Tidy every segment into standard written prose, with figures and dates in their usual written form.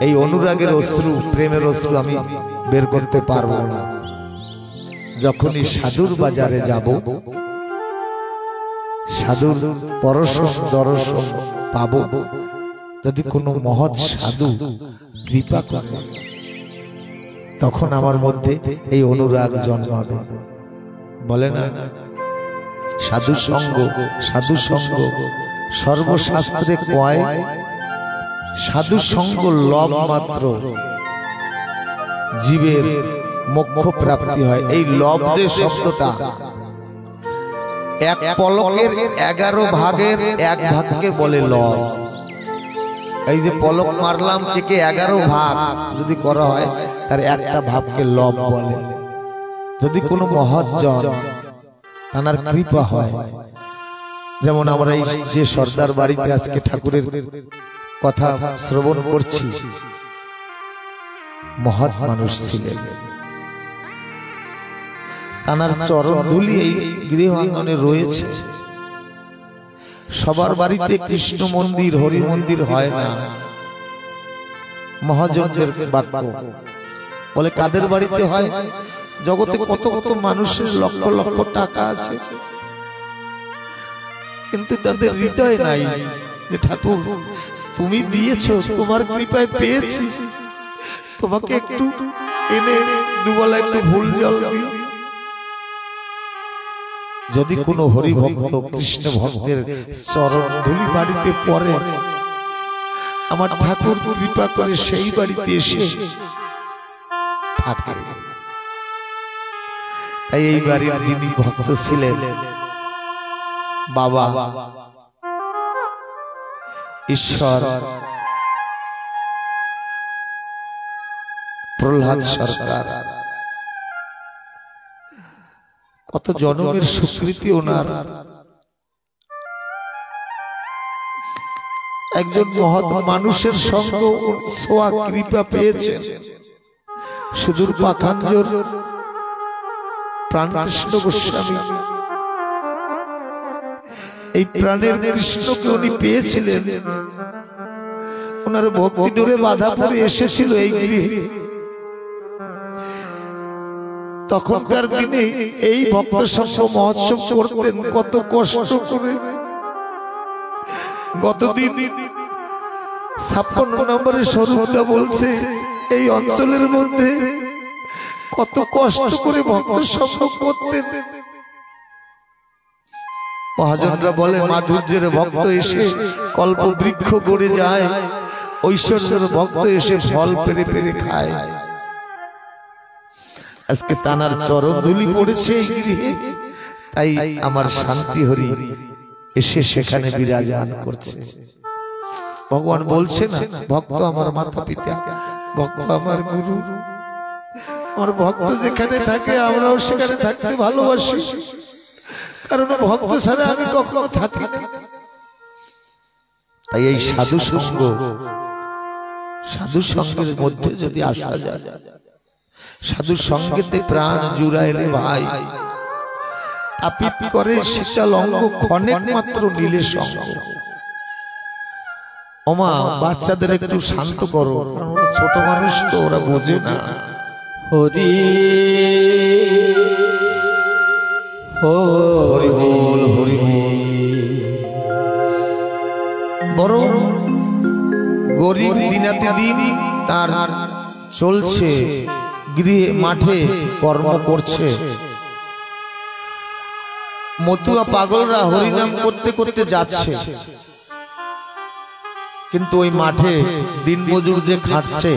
এই অনুরাগের অশ্রু, প্রেমের অশ্রু আমি বের করতে পারবো না। যখনই সাধুর বাজারে যাব, সাধুর পরশন দর্শন পাবো, যদি কোনো মহৎ সাধু কৃপা করে, তখন আমার মধ্যে এই অনুরাগ জন্মাবে। বলে না সাধু সঙ্গ, সাধু সঙ্গ সর্বশাস্ত্রে কয়, সাধু সঙ্গ লব মাত্র, জীবের মোক্ষ প্রাপ্তি হয়। এই লব যে শব্দটা, এক পলকের 11 ভাগের 1 ভাগকে বলে লব। এই যে পলক মারলাম থেকে 11 ভাগ যদি করা হয়, তার একটা ভাবকে লব বলে। যদি কোনো মহৎ জন তার কৃপা হয়, যেমন আমরা এই যে সর্দার বাড়িতে আজকে ঠাকুরের কথা শ্রবণ করছি, মহৎ মানুষ ছিলেন, তার চরণ ধুলি এই গৃহ আঙ্গনে রয়েছে। সবার বাড়িতে কৃষ্ণ মন্দির, হরি মন্দির হয় না। মহাজনদের বাক্য বলে কাদের বাড়িতে হয়? জগতে কত কত মানুষের লক্ষ লক্ষ টাকা আছে, কিন্তু তাদের হৃদয় নাই যে ঠাকুর তুমি দিয়েছো, তোমার কৃপায় পেয়েছি, তোমাকে একটু এনে দুবেলা একটু ভুল জল দিও। যদি কোনো হরি ভক্ত, কৃষ্ণ ভক্তের চরণ ধুলি বাড়িতে পড়ে, আমার ঠাকুর কৃপা করে সেই বাড়িতে এসে থাকে। তাই এই বাড়ির যিনি ভক্ত ছিলেন, বাবা ঈশ্বর প্রহ্লাদ সরকার, কত জন্মের স্বীকৃতি ওনার। একজন মহৎ মানুষের সঙ্গ ছোঁয়া কৃপা পেয়েছেন। সুদূর পাখাঞ্জর প্রাণকৃষ্ণ গোস্বামী, এই প্রাণের কৃষ্ণকে উনি পেয়েছিলেন। ওনার ভক্তি ডোরে বাধা পড়ে এসেছিল এই গৃহে। তখনকার দিনে এই ভক্ত সঙ্গ মহোৎসব করতেন কত কষ্ট করে। গতদিন 56 নম্বরের স্বরূপটা বলছে, এই অঞ্চলের মধ্যে কত কষ্ট করে ভক্ত সঙ্গ করতেন। মহাজনরা বলে মাধুর্যের ভক্ত এসে কল্প বৃক্ষ গড়ে যায়, ঐশ্বর্যের ভক্ত এসে ফল পেরে পেরে খায়। আজকে তানার চরণ ধুলি পড়েছে এই গৃহে, তাই আমার শান্তি হরি এসে সেখানে বিরাজমান করছে। ভগবান বলছে না, ভক্ত আমার মাতা পিতা, ভক্ত আমার গুরু। আমার ভক্ত যেখানে থাকে আমরাও সেখানে থাকতে ভালোবাসি, কারণ ভক্ত ছাড়া আমি কখনো থাকি না। তাই এই সাধু সঙ্গ, সাধু সঙ্গের মধ্যে যদি আসা যায়, সাধু সঙ্গেতে প্রাণ জুড়ায় রে ভাই। তাপিত করে শীতল অঙ্গ, ক্ষণেক মাত্র নীলে সঙ্গ। ওমা বাচ্চাদের একটু শান্ত করো, ছোট মানুষ তো, ওরা বোঝে না। হরি হরি বল, হরি বল। বড় গরিব দিনাতে দিন তার চলছে, গৃহে মাঠে কর্ম করছে। মতুয়া পাগলরা হরিনাম করতে করতে যাচ্ছে, কিন্তু ওই মাঠে দিনমজুর যে খাটছে,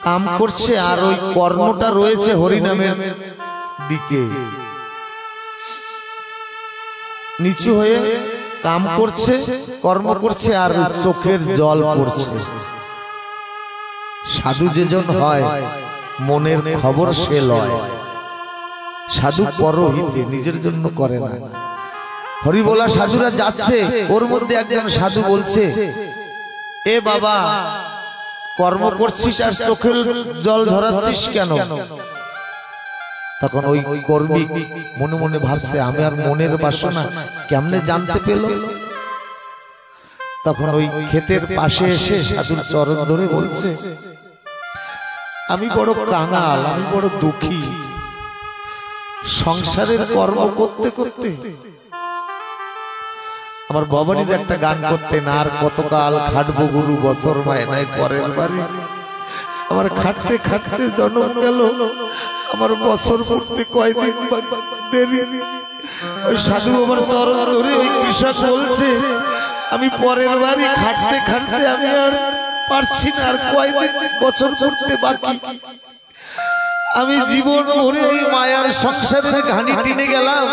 কাম করছে, আর ওই কর্ণটা রয়েছে হরিনামের দিকে। নিচু হয়ে কাম করছে, কর্ম করছে, আর চোখের জল পড়ছে। সাধু যেজন হয় মনের খবর সে লয়। সাধু পরহিতে, নিজের জন্য করে না। হরি বলা সাধুরা যাচ্ছে, ওর মধ্যে একজন সাধু বলছে, এ বাবা কর্ম করছিস আর চোখের জল ঝরাচ্ছিস কেন? তখন ওই কর্মী মনে মনে ভাবছে, আমি আর মনের বাসনা কেমনে জানতে পেল? তখন ওই ক্ষেতের পাশে এসে সাধুর চরণ ধরে বলছে, আমি বড় কাঙাল, আমি বড় দুঃখী, সংসারের কর্ম করতে করতে আমার ভবানীতে একটা গান করতেন, আর কতকাল খাটবো গুরু বছর মায়নায় পরের বাড়ি। আমার খাটতে খাটতে জন্ম গেল, আমার বছর পড়তে কয়দিন দেরি। ওই সাধু আমার চরণ ধরে ওই কৃষক বলছে, আমি পরের বাড়ি খাটতে খাটতে আমি আর পারছি না, আর কয়দিন বছর পড়তে বাকি। আমি জীবন ভরে ওই মায়ার সংসারের ঘানি টেনে গেলাম,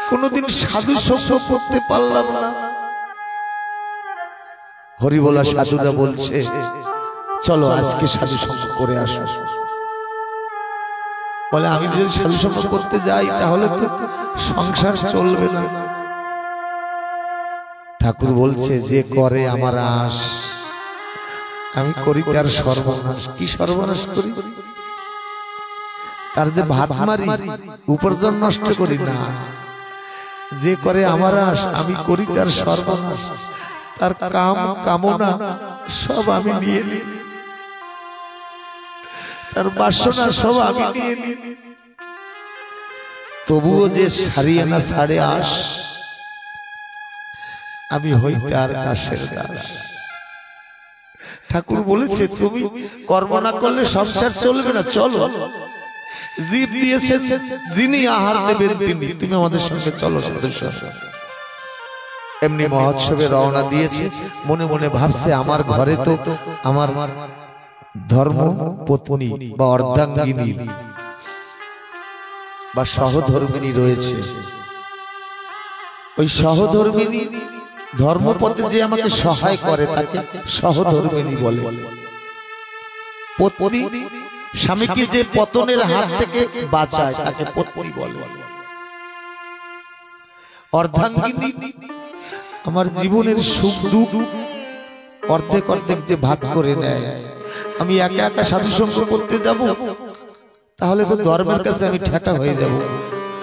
কোনদিন সাধু সঙ্গ করতে পারলাম না। হরিবোলা সাধুরা বলছে, চলো আজকে সাধু সঙ্গ করে আসো। বলে, আমি যদি সাধু সঙ্গ করতে যাই তাহলে তো সংসার চলবে না। ঠাকুর বলছে, যে করে আমার আশ, আমি করি তার সর্বনাশ। কি সর্বনাশ করি? তার যে ভাত মারি, উপার্জন নষ্ট করি না। যে করে আমার আশ, আমি করি তার সর্বনাশ। তার কাম কামনা সব আমি নিয়ে নিই, তার বাসনা সব আমি নিয়ে নিই। তবুও যে সারিয়ে না ছাড়ে আস, আমি হই তার দাসের দাস। ঠাকুর বলেছে, তুমি কর্ম না করলে সংসার চলবে না। চলো, জীব দিয়েছেন যিনি, আহার দেবেন তিনি। তুমি আমাদের সঙ্গে চলো সদস্য। এমনি মহোৎসবে রওনা দিয়েছে, মনে মনে ভাবছে, আমার ঘরে তো আমার ধর্ম পত্নী বা অর্ধাঙ্গিনী বা সহধর্মিনী রয়েছে। ওই সহধর্মিনী ধর্মপথে যে আমাকে সহায় করে তাকে সহধর্মিনী বলে। পত্নী স্বামীকে যে পতনের হাত থেকে বাঁচায় তাকে পত্নী বলে। অর্ধাঙ্গিনী আমার জীবনের সুখ দুঃখ অর্ধেক অর্ধেক যে ভাগ করে নেয়। আমি একা একা সাধু সঙ্গ করতে যাব, তাহলে তো ধর্মের কাছে আমি ঠেকা হয়ে যাব।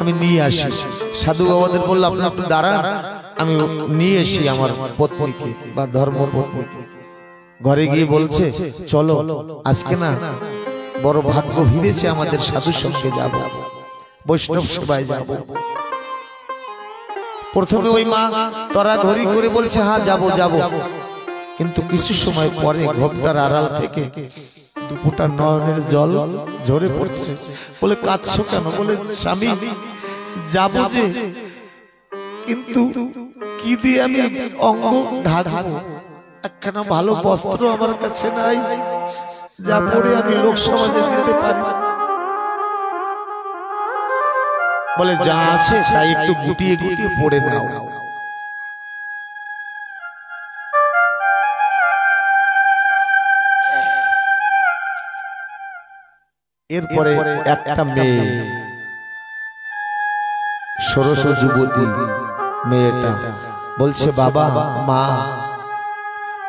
আমি নিয়ে আসি। সাধু বাবাদের বললাম, আপনি দাঁড়ান, আমি নিয়ে আসি আমার পত্নীকে বা ধর্ম পত্নীকে। ঘরে গিয়ে বলছে, চলো আজকে না বড় ভাগ্য ফিরেছে আমাদের, সাধু সঙ্গে যাব, বৈষ্ণব সেবায় যাব। প্রথমে ওই মা তরা ঘড়ি করে বলছে, হ্যাঁ যাবো যাবো। কিন্তু কিছু সময় পরে ঘোপটার আড়াল থেকে দুপুটা নয়নের জল ঝরে পড়ছে। বলে, কাঁদছো কেন? বলে, স্বামী যাবো যে, কিন্তু কি দিয়ে আমি অঙ্গ ঢাকবো? একখানা ভালো বস্ত্র আমার কাছে নাই, যা পরে আমি লোক সমাজে যেতে পারি। বলে, যা আছে তাই একটু গুটিয়ে গুটিয়ে পড়ে নাও। এরপরে একটা মেয়ে, ষোড়শ যুবতী মেয়েটা বলছে, বাবা মা,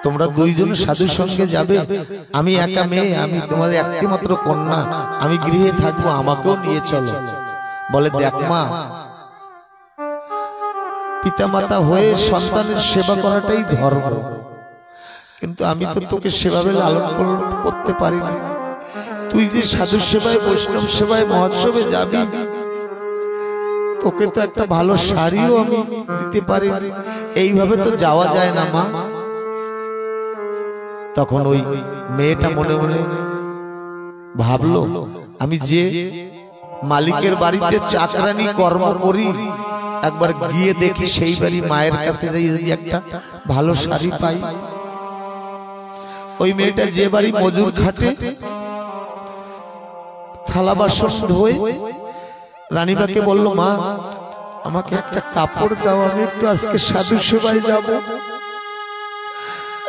তোমরা দুইজন সাধুর সঙ্গে যাবে, আমি একা মেয়ে, আমি তোমাদের একটি মাত্র কন্যা, আমি গৃহে থাকবো, আমাকেও নিয়ে চলো। বলে, দেখ মা, পিতামাতা হয়ে সন্তানের সেবা করাটাই ধর্ম, কিন্তু আমি তো তোকে সেভাবে লালন পালন করতে পারি না। তুই যে সাধু সেবায়, বৈষ্ণব সেবায়, মহোৎসবে যাবি, তোকে তো একটা ভালো শাড়িও আমি দিতে পারি, এইভাবে তো যাওয়া যায় না মা। তখন ওই মেয়েটা মনে মনে ভাবলো, আমি যে মালিকের বাড়িতে চাকরানি কর্ম করি, একবার গিয়ে দেখি সেই বাড়ি মায়ের কাছে যাই, যদি একটা ভালো শাড়ি পাই। ওই মেয়েটা যে বাড়ি মজুর খাটে, থালা বাসন ধোয়, রানীমাকে বলল, মা আমাকে একটা কাপড় দাও, আমি একটু আজকে সাধু সেবায় যাব।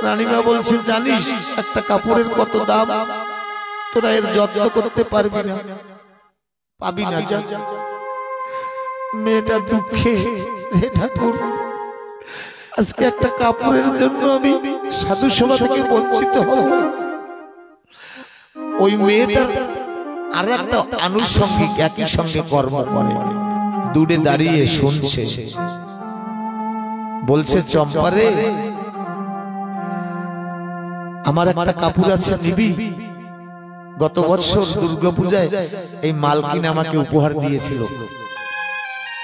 রানীমা বলছে, জানিস একটা কাপড়ের কত দাম? তোরা এর যত্ন করতে পারবি না, পাবি না, যা। মেয়েটা দুঃখে, হে ঠাকুর, আজকে একটা কাপড়ের জন্য আমি সাধু সেবা থেকে বঞ্চিত হব। ওই মেয়েটার আর একটা আনুষঙ্গিক একই সঙ্গে কর্ম করে, দূরে দাঁড়িয়ে শুনছে। বলছে, চম্পারে আমার একটা কাপড় আছে নিবি? গত বছর দুর্গাপূজায় এই মালকিন আমাকে উপহার দিয়েছিল।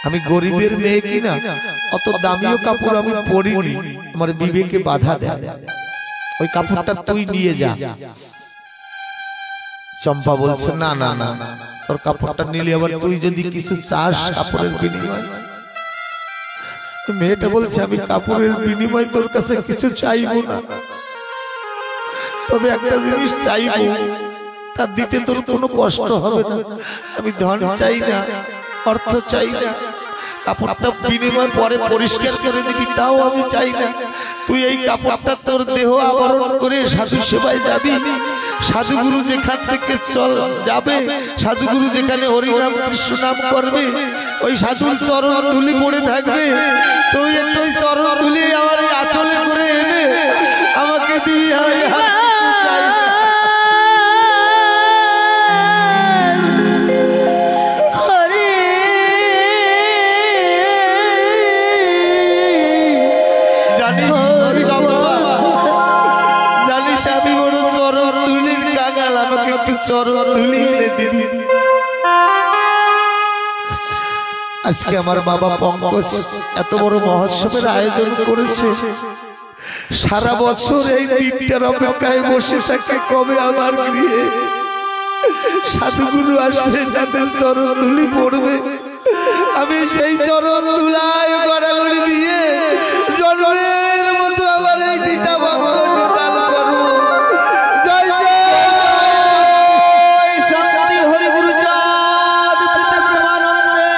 আমি গরিবের মেয়ে কিনা, অত দামিও কাপড় আমি পরিনি, আমার বিবেকে বাধা দেয়। ওই কাপড়টা তুই নিয়ে যা। চম্পা বলছে না না না, তোর কাপড়টা নিলে আবার তুই যদি কিছু চাস কাপড়ের বিনিময়। মেয়েটা বলছে আমি কাপড়ের বিনিময় তোর কাছে কিছু চাইবো না, তবে একটা জিনিস চাইবো, তার দিতে তোর কোনো কষ্ট হবে না। আমি ধন চাই না, অর্থ চাই না, কাপড়টা বিনিময় পরে পরিষ্কার করে দিবি তাও আমি চাই না। তুই এই কাপড়টা তোর দেহ আবরণ করে সাধু সেবায় যাবি। সাধুগুরু যেখান থেকে চল যাবে, সাধুগুরু যেখানে হরিনাম কৃষ্ণ নাম করবে, ওই সাধুর চরণ ধুলি পড়ে থাকবে। তুই একটু ওই চরণ ধুলি আমার এই আঁচলে করে এনে আমাকে দিবি। আমি আর কিছু চাই না। আজকে আমার বাবা পঙ্কজ এত বড় মহোৎসবের আয়োজন করেছে, সারা বছর এই দিনটার অপেক্ষায় বসে থাকে কবে আমার গৃহে সাধুগুরু আসবে, তাদের চরণ ধুলি পড়বে। আমি সেই চরণ ধুলায় গড়াগড়ি দিয়ে জন্মের মতো আমার এই দিটা ভক্ত নিকাল করবো। জয় জয় শান্তি হরি গুরু চাঁদ পিতা প্রেমানন্দে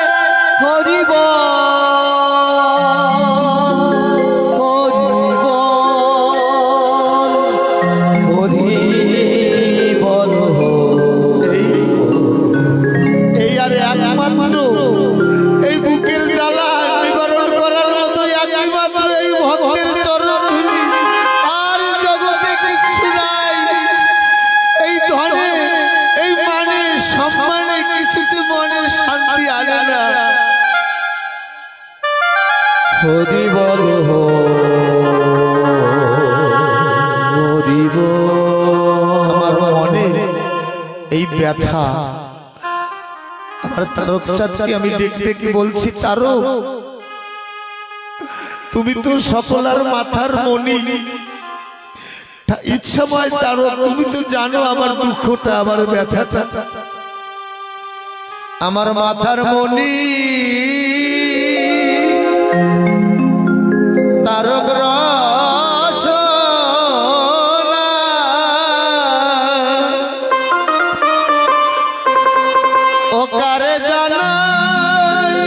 হরি বল হরি বল হরি বল। এই আরে একমাত্র এই বুকের জ্বালা নিবারণ করার মতো একমাত্র এই ভক্তের চরণ ধুলি, আর জগতে কিছু নাই। এই ধনে এই মানে সম্মানে কিছুতে মনের শান্তি আনে না। হরি বল হরি বল। আমার মনে এই ব্যথা, আমার তারক চাঁদকে আমি ডেকে ডেকে বলছি, তারক তুমি তো সকলার মাথার মণি, ইচ্ছাময় তারক, তুমি তো জানো আমার দুঃখটা, আমার ব্যথাটা। আমার মাথার মণি তারক রসনা, ও কারে জানাই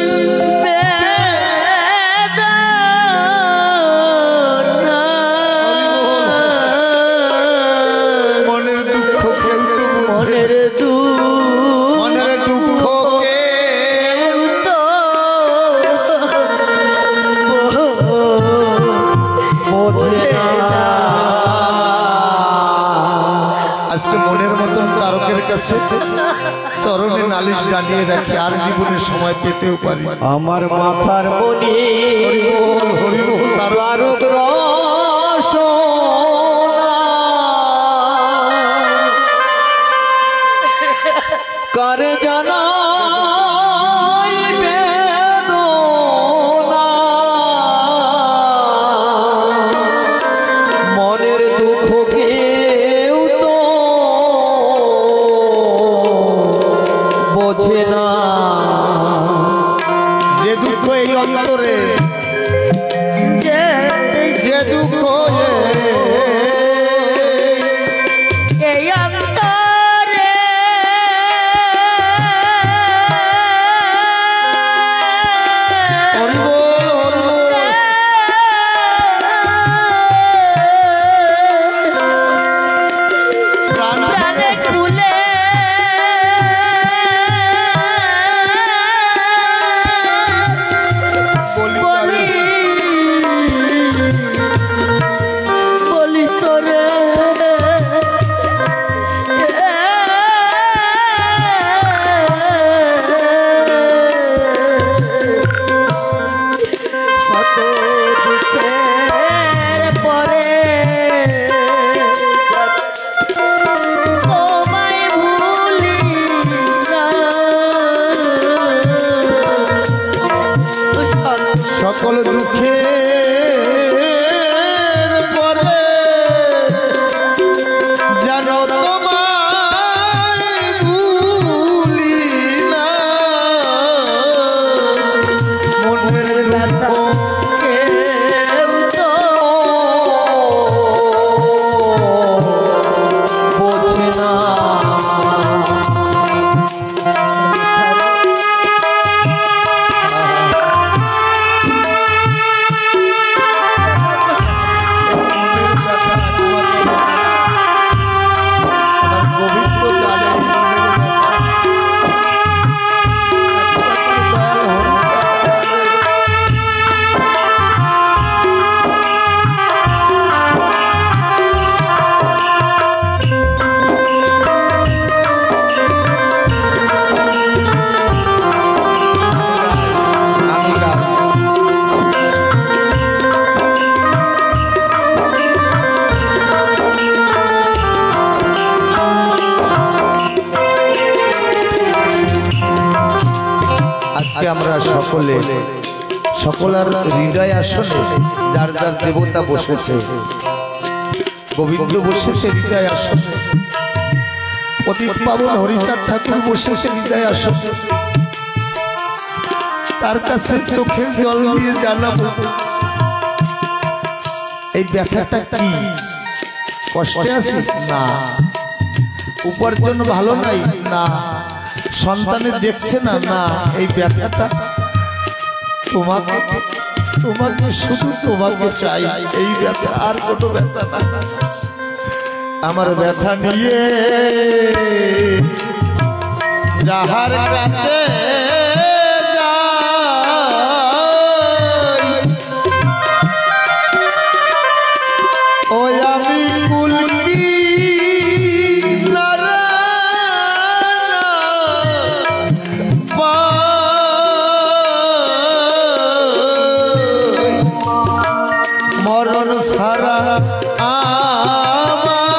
মনের দুঃখ কেউ তো বুঝে, মনের দুঃখ কেউ তো আজকে মনের মতন তারকের কাছে চরণে নালিশ জানিয়ে রাখি, আর জীবনের সময় পেতেও পারি। আমার মাথার মনি হরি বল হরি বল। তারক রসনা কারে জানাই বেদনা, মনের দুঃখ কেউ তো বোঝে না। যে দুঃখ এই অন্তরে, যে দুঃখ এই অন্তরে হরি বল হরি বল। প্রাণ প্রাণে খুলে আমরা সকলের হৃদয় আসনে যার যার দেবতা বসেছে, গোবিন্দ বসেছে হৃদয় আসনে, পতিত পাবন হরিচাঁদ ঠাকুর বসেছে হৃদয় আসনে। তার কাছে চোখের জল দিয়ে জানাবো এই ব্যথাটা কি, কষ্টে আছে না, উপার্জন ভালো নাই না, সন্তানে দেখছে না না, এই ব্যথাটা তোমাকে তোমাকে শুধু তোমাকে চাই, এই ব্যথা আর কোনো ব্যথা না। আমার ব্যথা নিয়ে যাহার কাছে ওই আমি কুলকি মরণ সারা আমার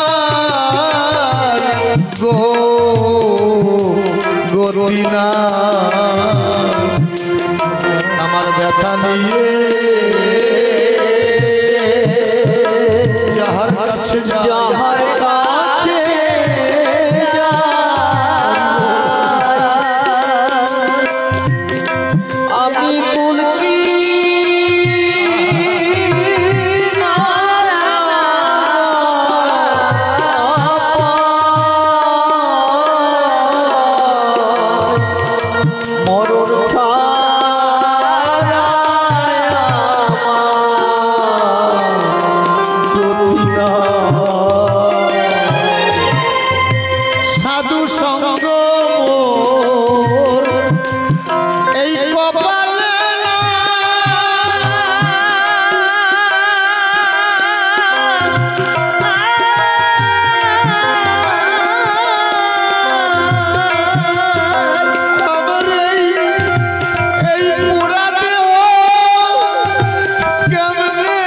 গতি না। আমার ব্যথা নিয়ে যাহার কাছে যাহার কাছে আমি কুলকি মরণ ছাড়া সাধু সঙ্গ মোর এই কপালে না, আমার এই পুরা দেহ কেমনে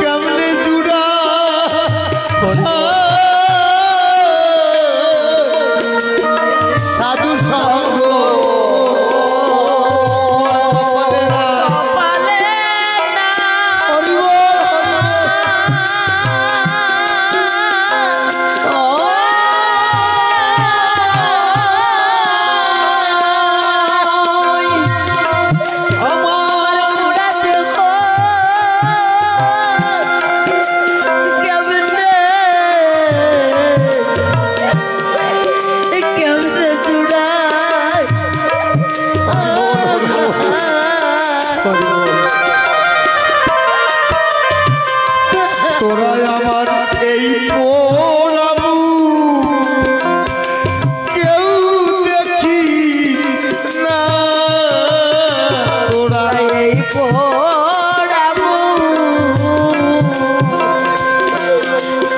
কেমনে জুড়া সাধু সঙ্গ পালে না তোরা আমার এই পোড়াবু কেউ দেখি না, তোরা এই পোড়াবো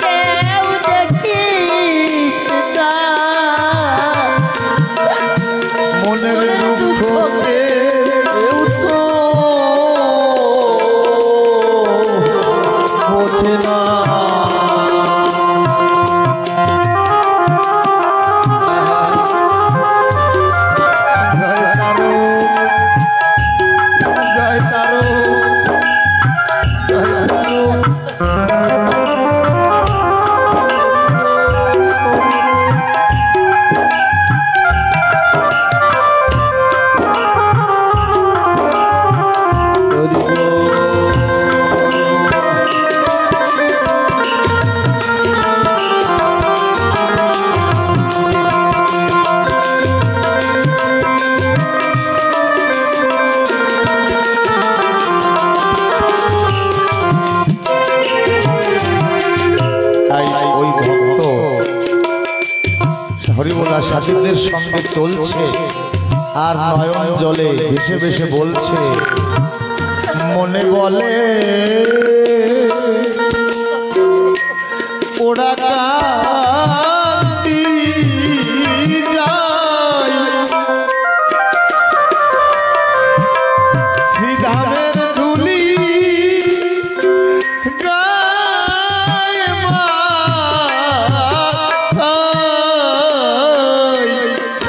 কেউ দেখিস না, মনের দুঃখ বোঝে না। জয় তারো জয় তারো জয় তারো। ওই ভক্ত হরিবোলা সাথীদের সঙ্গে চলছে আর নয়ন জলে ভেসে ভেসে বলছে, মনে বলে ওরা কান্দি যায় শ্রীধামের ধুলি গায়ে মাথায়,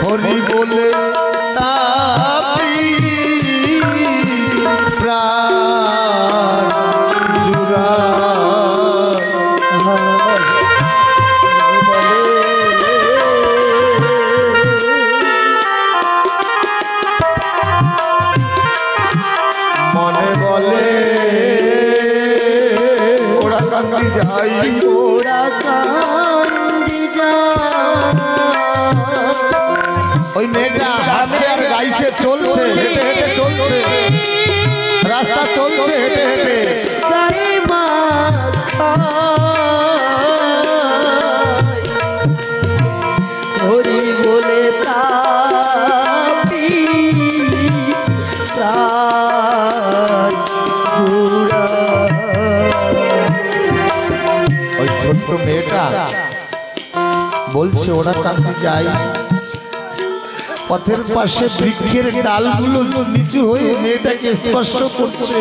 হরি বল কান্দি যাই মোরা কান্দি ওই মেয়েটা হাঁটছে আর গাইছে চলছে হেঁটে হেঁটে চলছে রাস্তা চলছে হেঁটে হেঁটে গায়ে মাথা হরি বলে তাপি প্রাণ জুড়া ওই ছোট্ট মেয়েটা বলছে ওরা কান্দি যাই পথের পাশে বৃক্ষের ডালগুলো নিচু হয়ে মেয়েটাকে স্পর্শ করছে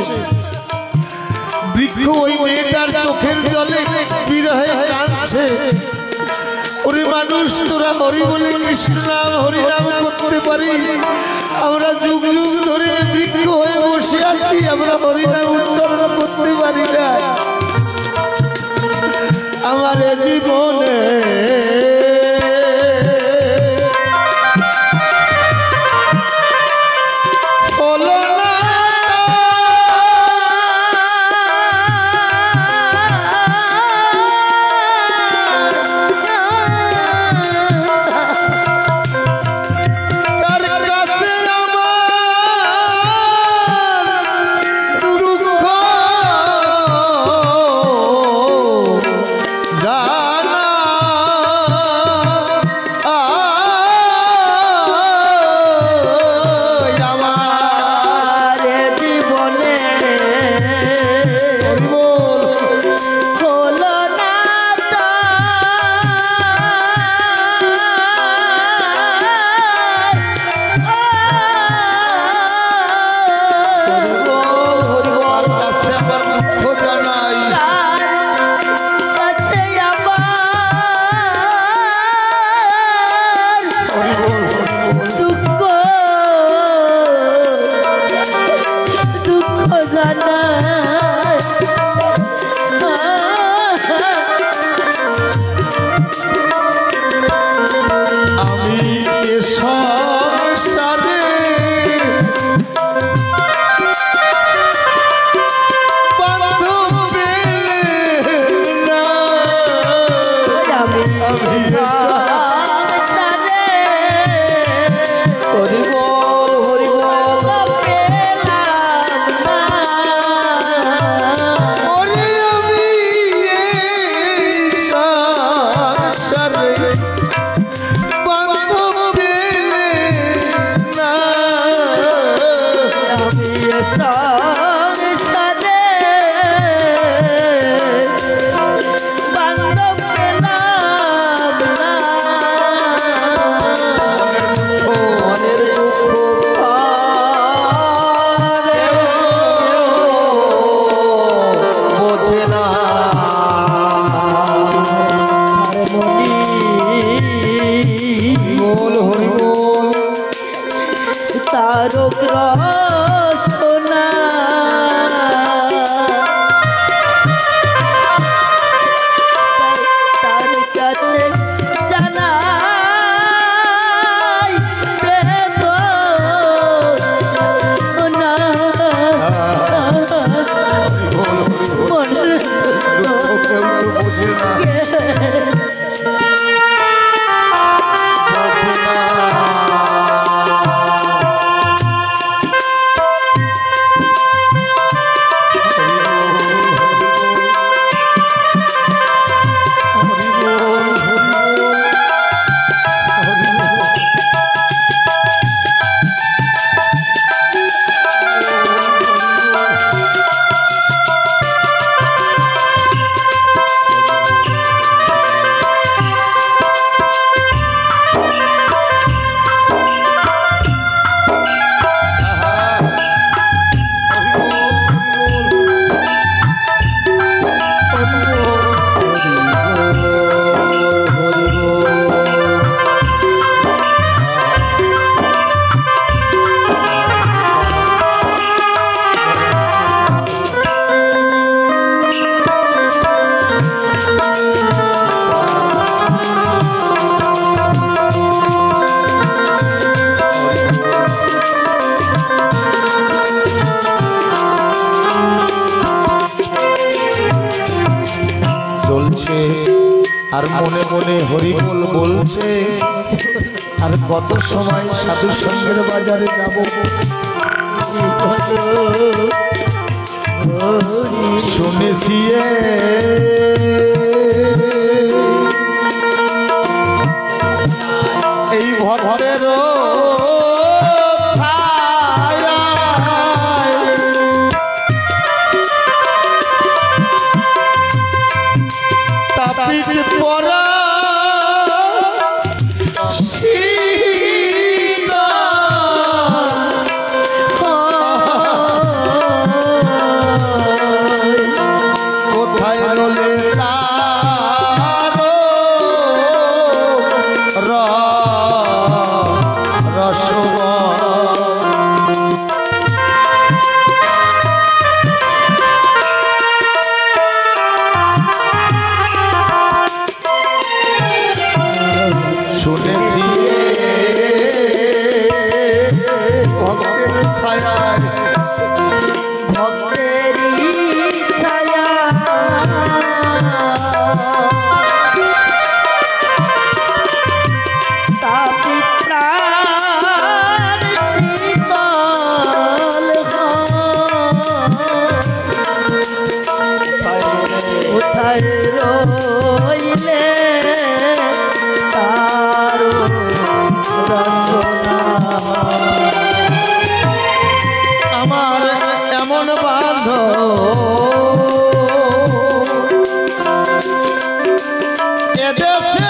বৃক্ষ ওই মেয়েটার চোখের জলে বিরহে কাঁদছে ওরে মানুষ তোরা হরি বলে কৃষ্ণ নাম হরিনাম করতে পারি আমরা যুগ যুগ ধরে বৃক্ষ হয়ে বসে আছি আমরা হরিনাম উচ্চারণ করতে পারি না আমার জীবনে হলো না কার কাছে আমার দুঃখ জানা আমার জীবনে হরি বল হলো না তার কাছে আমার দুঃখ জানাই কাছে আমার হরি বল দুঃখ দুঃখ জানাই আমি এ সংসারে বাঁধব পেলে না। আমি আমি এ সংসারে হরি বল হরি বল পেলাম না। ওরে আমি এ সংসারে বাঁধব পেলে না। আমি সংসারে বান্ধব পেলাম না। মনের দুঃখ কারে বোঝে না বল হরি বল তারক রসনা তার কাছে জানাই বেদনা মনের দুঃখ কেউ তো বোঝে না বসে আর মনে মনে হরিবোল বলছে, আর কত সময় সাধু সঙ্গের বাজারে যাব। শুনেছি এই ভক্তের তাপিত পরা কোথায় রলে শুনেছি ভক্তের ছায়ায় ভক্তেরই ছায়া তাপিত প্রাণ শীতল কোথায় রইলে তার রচনা। আমার এমন বান্ধব এদেশে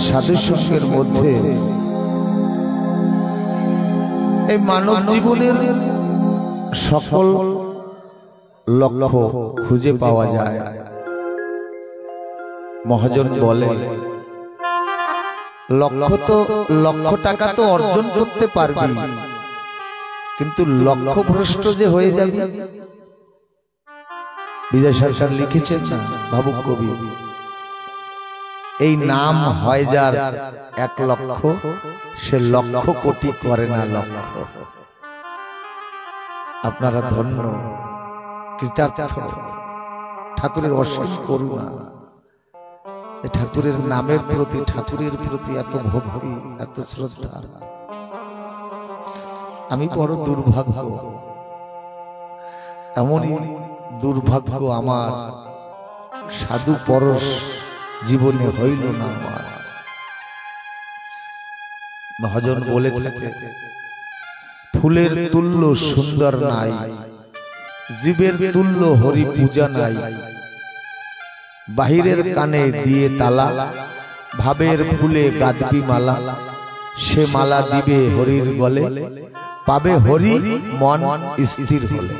সাধু সঙ্গের মধ্যে এই মানব জীবনের সকল লক্ষ্য খুঁজে পাওয়া যায়। মহাজন বলে লক্ষ টাকা তো অর্জন করতে পারবি, কিন্তু লক্ষ্য ভ্রষ্ট যে হয়ে যাবে। বিজয় সরকার লিখেছেন না, ভাবুক কবি, এই নাম হয় যার 1 লক্ষ, সে লক্ষ কোটি করে না লক্ষ। আপনারা ধন্য, কৃতার্থ। ঠাকুরের অসীম করুণা, ঠাকুরের নামের প্রতি, ঠাকুরের প্রতি এত ভক্তি, এত শ্রদ্ধা। আমি বড় দুর্ভাগ্য, এমনই দুর্ভাগ্য আমার, সাধু পরশ জীবনে হইল না আমার। মহাজন বলে থাকে, ফুলের তুল্য সুন্দর নাই, জীবের তুল্য হরি পূজা নাই। বাহিরের কানে দিয়ে তালা, ভাবের ফুলে গাঁথবি মালা। সে মালা দিবে হরির গলে, পাবে হরি মন স্থির হলে।